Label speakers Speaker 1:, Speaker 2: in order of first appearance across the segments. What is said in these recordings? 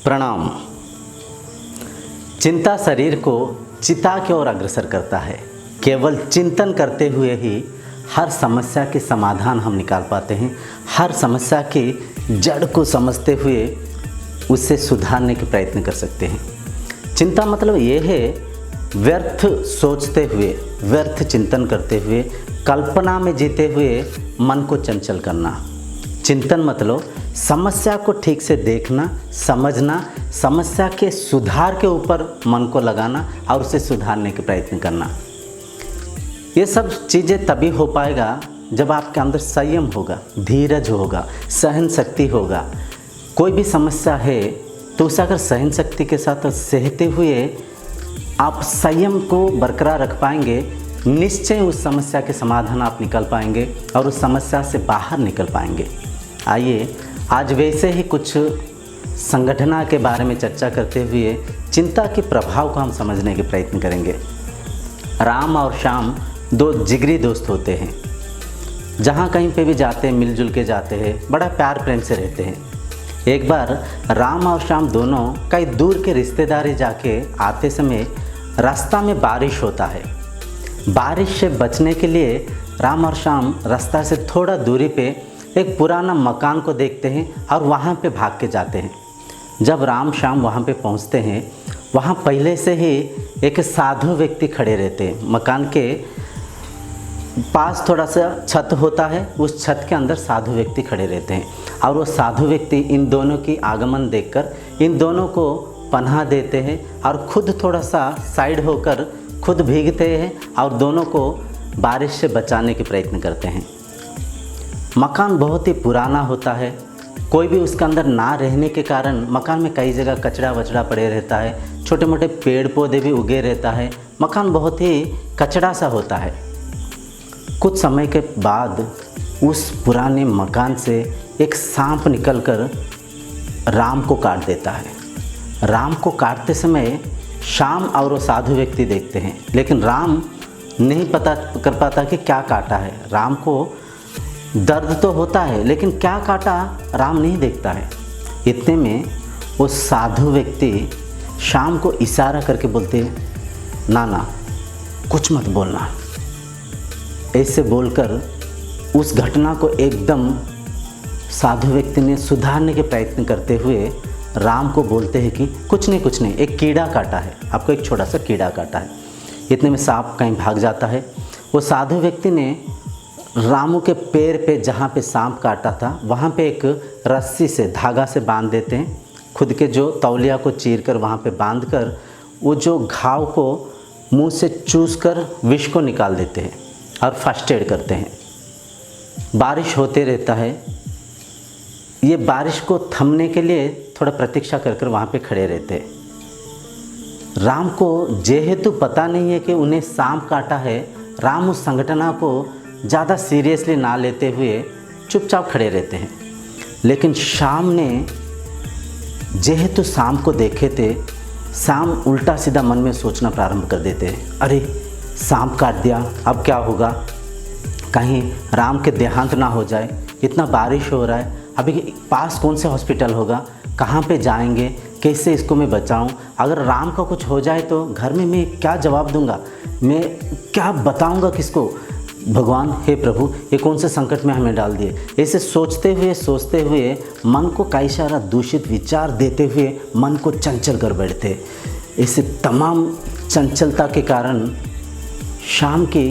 Speaker 1: प्रणाम। चिंता शरीर को चिता की ओर अग्रसर करता है। केवल चिंतन करते हुए ही हर समस्या के समाधान हम निकाल पाते हैं। हर समस्या की जड़ को समझते हुए उससे सुधारने के प्रयत्न कर सकते हैं। चिंता मतलब ये है व्यर्थ सोचते हुए, व्यर्थ चिंतन करते हुए, कल्पना में जीते हुए मन को चंचल करना। चिंतन मतलब समस्या को ठीक से देखना, समझना, समस्या के सुधार के ऊपर मन को लगाना और उसे सुधारने के प्रयत्न करना। ये सब चीज़ें तभी हो पाएगा जब आपके अंदर संयम होगा, धीरज होगा, सहन शक्ति होगा। कोई भी समस्या है तो उसे अगर सहन शक्ति के साथ सहते हुए आप संयम को बरकरार रख पाएंगे, निश्चय उस समस्या के समाधान आप निकल पाएंगे और उस समस्या से बाहर निकल पाएंगे। आइए आज वैसे ही कुछ संगठना के बारे में चर्चा करते हुए चिंता के प्रभाव को हम समझने के प्रयत्न करेंगे। राम और श्याम दो जिगरी दोस्त होते हैं। जहाँ कहीं पे भी जाते हैं मिलजुल के जाते हैं, बड़ा प्यार प्रेम से रहते हैं। एक बार राम और श्याम दोनों कई दूर के रिश्तेदारी जाके आते समय रास्ता में बारिश होता है। बारिश से बचने के लिए राम और श्याम रास्ता से थोड़ा दूरी पे एक पुराना मकान को देखते हैं और वहाँ पे भाग के जाते हैं। जब राम श्याम वहाँ पे पहुँचते हैं, वहाँ पहले से ही एक साधु व्यक्ति खड़े रहते हैं। मकान के पास थोड़ा सा छत होता है, उस छत के अंदर साधु व्यक्ति खड़े रहते हैं और वो साधु व्यक्ति इन दोनों की आगमन देखकर इन दोनों को पनाह देते हैं और खुद थोड़ा सा साइड होकर खुद भीगते हैं और दोनों को बारिश से बचाने के प्रयत्न करते हैं। मकान बहुत ही पुराना होता है। कोई भी उसके अंदर ना रहने के कारण मकान में कई जगह कचरा वचड़ा पड़े रहता है, छोटे मोटे पेड़ पौधे भी उगे रहता है। मकान बहुत ही कचड़ा सा होता है। कुछ समय के बाद उस पुराने मकान से एक सांप निकलकर राम को काट देता है। राम को काटते समय श्याम और वो साधु व्यक्ति देखते हैं, लेकिन राम नहीं पता कर पाता कि क्या काटा है। राम को दर्द तो होता है लेकिन क्या काटा राम नहीं देखता है। इतने में वो साधु व्यक्ति श्याम को इशारा करके बोलते ना कुछ मत बोलना। ऐसे बोलकर उस घटना को एकदम साधु व्यक्ति ने सुधारने के प्रयत्न करते हुए राम को बोलते हैं कि कुछ नहीं, एक कीड़ा काटा है, आपको एक छोटा सा कीड़ा काटा है। इतने में सांप कहीं भाग जाता है। वो साधु व्यक्ति ने रामू के पैर पे जहाँ पे सांप काटा था वहाँ पे एक रस्सी से, धागा से बांध देते हैं। खुद के जो तौलिया को चीर कर वहाँ पे बांध कर वो जो घाव को मुंह से चूस कर विष को निकाल देते हैं और फर्स्ट एड करते हैं। बारिश होते रहता है। ये बारिश को थमने के लिए थोड़ा प्रतीक्षा कर कर वहाँ पे खड़े रहते हैं। राम को जेहेतु पता नहीं है कि उन्हें सांप काटा है, राम उस संगठना को ज़्यादा सीरियसली ना लेते हुए चुपचाप खड़े रहते हैं। लेकिन श्याम ने जेहेतु सांप को देखे थे, श्याम उल्टा सीधा मन में सोचना प्रारंभ कर देते हैं। अरे सांप काट दिया, अब क्या होगा? कहीं राम के देहांत ना हो जाए। इतना बारिश हो रहा है, अभी पास कौन से हॉस्पिटल होगा, कहाँ पे जाएंगे, कैसे इसको मैं बचाऊं? अगर राम का कुछ हो जाए तो घर में मैं क्या जवाब दूंगा, मैं क्या बताऊंगा किसको? भगवान, हे प्रभु, ये कौन से संकट में हमें डाल दिए। ऐसे सोचते हुए मन को कई सारा दूषित विचार देते हुए मन को चंचल कर बैठते। ऐसे तमाम चंचलता के कारण श्याम की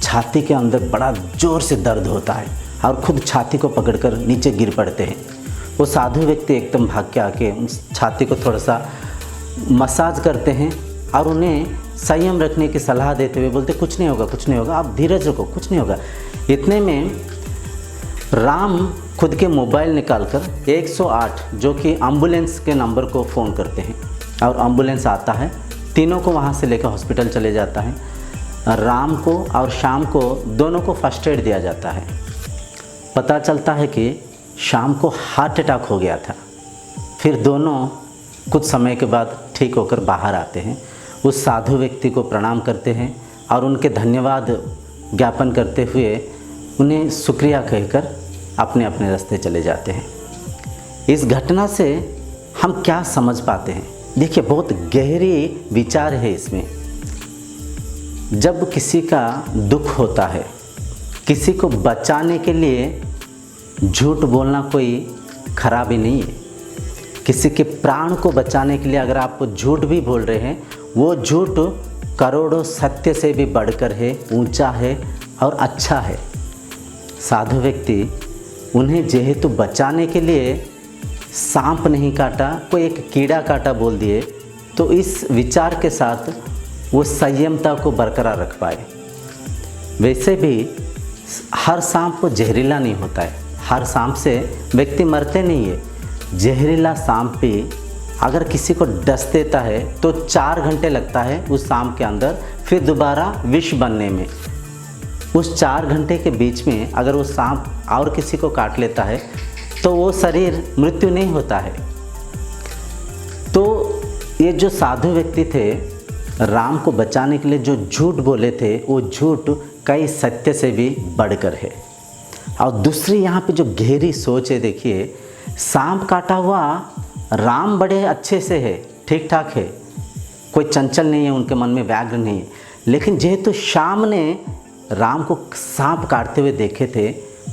Speaker 1: छाती के अंदर बड़ा ज़ोर से दर्द होता है और खुद छाती को पकड़कर नीचे गिर पड़ते हैं। वो साधु व्यक्ति एकदम भाग के आके उस छाती को थोड़ा सा मसाज करते हैं और उन्हें संयम रखने की सलाह देते हुए बोलते कुछ नहीं होगा, आप धीरज रखो, कुछ नहीं होगा। इतने में राम खुद के मोबाइल निकालकर 108 जो कि एम्बुलेंस के नंबर को फ़ोन करते हैं और एम्बुलेंस आता है। तीनों को वहाँ से लेकर हॉस्पिटल चले जाता है। राम को और श्याम को दोनों को फर्स्ट एड दिया जाता है। पता चलता है कि श्याम को हार्ट अटैक हो गया था। फिर दोनों कुछ समय के बाद ठीक होकर बाहर आते हैं। उस साधु व्यक्ति को प्रणाम करते हैं और उनके धन्यवाद ज्ञापन करते हुए उन्हें शुक्रिया कहकर अपने अपने रास्ते चले जाते हैं। इस घटना से हम क्या समझ पाते हैं? देखिए, बहुत गहरी विचार है इसमें। जब किसी का दुख होता है, किसी को बचाने के लिए झूठ बोलना कोई खराबी नहीं है। किसी के प्राण को बचाने के लिए अगर आप झूठ भी बोल रहे हैं, वो झूठ करोड़ों सत्य से भी बढ़कर है, ऊंचा है और अच्छा है। साधु व्यक्ति उन्हें जेहेतु बचाने के लिए सांप नहीं काटा, कोई एक कीड़ा काटा बोल दिए, तो इस विचार के साथ वो संयमता को बरकरार रख पाए। वैसे भी हर सांप जहरीला नहीं होता है, हर सांप से व्यक्ति मरते नहीं है। जहरीला सांप भी अगर किसी को डस देता है तो 4 घंटे लगता है उस सांप के अंदर फिर दोबारा विष बनने में। उस 4 घंटे के बीच में अगर वो सांप और किसी को काट लेता है तो वो शरीर मृत्यु नहीं होता है। तो ये जो साधु व्यक्ति थे, राम को बचाने के लिए जो झूठ बोले थे, वो झूठ कई सत्य से भी बढ़कर है। और दूसरी यहाँ पे जो गहरी सोच है, देखिए, सांप काटा हुआ राम बड़े अच्छे से है, ठीक ठाक है, कोई चंचल नहीं है, उनके मन में व्याघ्र नहीं है। लेकिन जेहेतु श्याम ने राम को सांप काटते हुए देखे थे,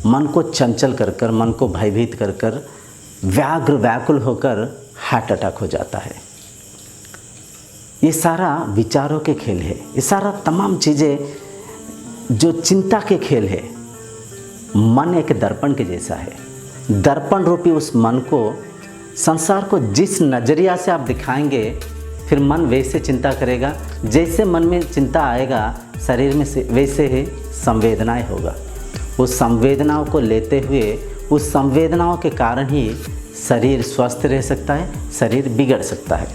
Speaker 1: मन को चंचल कर कर, मन को भयभीत कर कर, व्याघ्र व्याकुल होकर हार्ट अटैक हो जाता है। ये सारा विचारों के खेल है, ये सारा तमाम चीज़ें जो चिंता के खेल है। मन एक दर्पण के जैसा है। दर्पण रूपी उस मन को, संसार को जिस नज़रिया से आप दिखाएंगे, फिर मन वैसे चिंता करेगा। जैसे मन में चिंता आएगा, शरीर में से वैसे ही संवेदनाएं होगा। उस संवेदनाओं को लेते हुए, उस संवेदनाओं के कारण ही शरीर स्वस्थ रह सकता है, शरीर बिगड़ सकता है।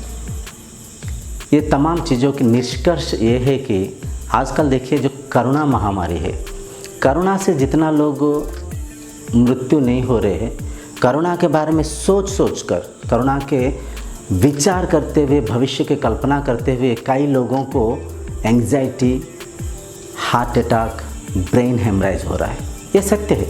Speaker 1: ये तमाम चीज़ों की निष्कर्ष ये है कि आजकल देखिए जो कोरोना महामारी है, कोरोना से जितना लोग मृत्यु नहीं हो रहे हैं, कोरोना के बारे में सोच कर, कोरोना के विचार करते हुए, भविष्य की कल्पना करते हुए कई लोगों को anxiety, heart attack, brain haemorrhage हो रहा है। ये सत्य है।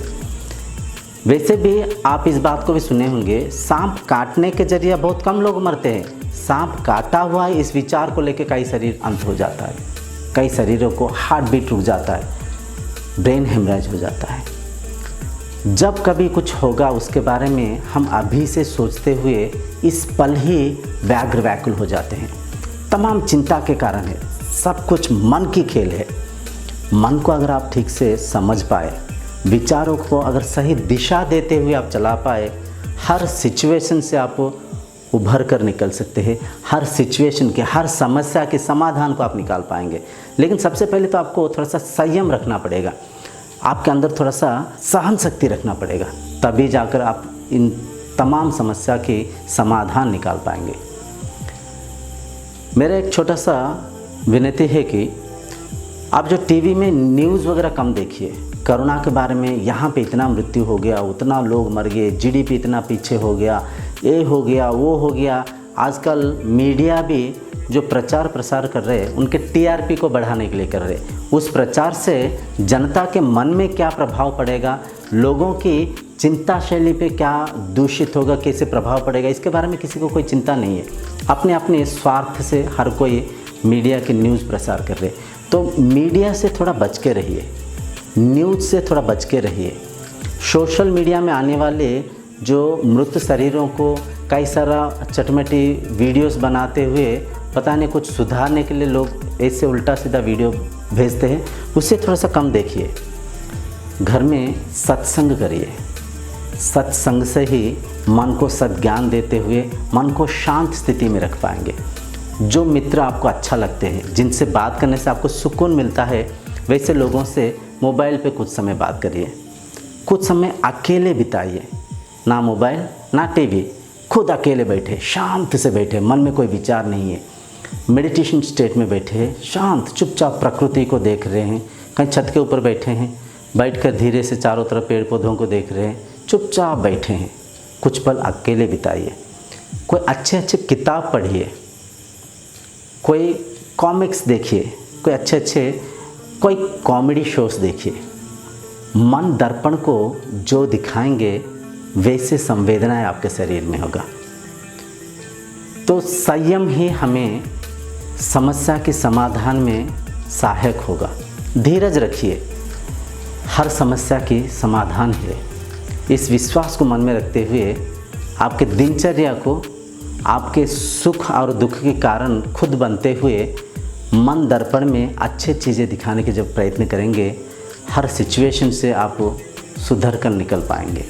Speaker 1: वैसे भी आप इस बात को भी सुने होंगे, सांप काटने के जरिए बहुत कम लोग मरते हैं। सांप काटा हुआ है, इस विचार को लेकर कई शरीर अंत हो जाता है, कई शरीरों को हार्ट बीट रुक जाता है, ब्रेन हेमरेज हो जाता है। जब कभी कुछ होगा उसके बारे में हम अभी से सोचते हुए इस पल ही व्याघ्र व्याकुल हो जाते हैं। तमाम चिंता के कारण है, सब कुछ मन की खेल है। मन को अगर आप ठीक से समझ पाए, विचारों को अगर सही दिशा देते हुए आप चला पाए, हर सिचुएशन से आप उभर कर निकल सकते हैं। हर सिचुएशन के, हर समस्या के समाधान को आप निकाल पाएंगे। लेकिन सबसे पहले तो आपको थोड़ा सा संयम रखना पड़ेगा, आपके अंदर थोड़ा सा सहन शक्ति रखना पड़ेगा, तभी जाकर आप इन तमाम समस्या के समाधान निकाल पाएंगे। मेरा एक छोटा सा विनती है कि आप जो टीवी में न्यूज़ वगैरह कम देखिए। कोरोना के बारे में यहाँ पे इतना मृत्यु हो गया, उतना लोग मर गए, जीडीपी इतना पीछे हो गया, ये हो गया, वो हो गया। आजकल मीडिया भी जो प्रचार प्रसार कर रहे हैं, उनके टीआरपी को बढ़ाने के लिए कर रहे हैं। उस प्रचार से जनता के मन में क्या प्रभाव पड़ेगा, लोगों की चिंता शैली पे क्या दूषित होगा, कैसे प्रभाव पड़ेगा, इसके बारे में किसी को कोई चिंता नहीं है। अपने अपने स्वार्थ से हर कोई मीडिया की न्यूज़ प्रसार कर रहे। तो मीडिया से थोड़ा बच के रहिए, न्यूज़ से थोड़ा बच के रहिए। सोशल मीडिया में आने वाले जो मृत शरीरों को कई सारा चटमटी वीडियोस बनाते हुए पता नहीं कुछ सुधारने के लिए लोग ऐसे उल्टा सीधा वीडियो भेजते हैं, उसे थोड़ा सा कम देखिए। घर में सत्संग करिए। सत्संग से ही मन को सद्ज्ञान देते हुए मन को शांत स्थिति में रख पाएंगे। जो मित्र आपको अच्छा लगते हैं, जिनसे बात करने से आपको सुकून मिलता है, वैसे लोगों से मोबाइल पे कुछ समय बात करिए। कुछ समय अकेले बिताइए, ना मोबाइल ना टीवी, खुद अकेले बैठे, शांत से बैठे, मन में कोई विचार नहीं है, मेडिटेशन स्टेट में बैठे, शांत चुपचाप प्रकृति को देख रहे हैं। कहीं छत के ऊपर बैठे हैं, बैठकर धीरे से चारों तरफ पेड़ पौधों को देख रहे हैं, चुपचाप बैठे हैं। कुछ पल अकेले बिताइए। कोई अच्छे किताब पढ़िए, कोई कॉमिक्स देखिए, कोई अच्छे कोई कॉमेडी शोज देखिए। मन दर्पण को जो दिखाएंगे वैसे संवेदनाएं आपके शरीर में होगा। तो संयम ही हमें समस्या के समाधान में सहायक होगा। धीरज रखिए, हर समस्या की समाधान है। इस विश्वास को मन में रखते हुए आपके दिनचर्या को आपके सुख और दुख के कारण खुद बनते हुए मन दर्पण में अच्छे चीज़ें दिखाने के जब प्रयत्न करेंगे, हर सिचुएशन से आप सुधर कर निकल पाएंगे।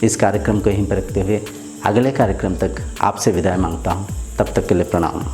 Speaker 1: इस कार्यक्रम को यहीं पर रखते हुए अगले कार्यक्रम तक आपसे विदाई मांगता हूँ। तब तक के लिए प्रणाम।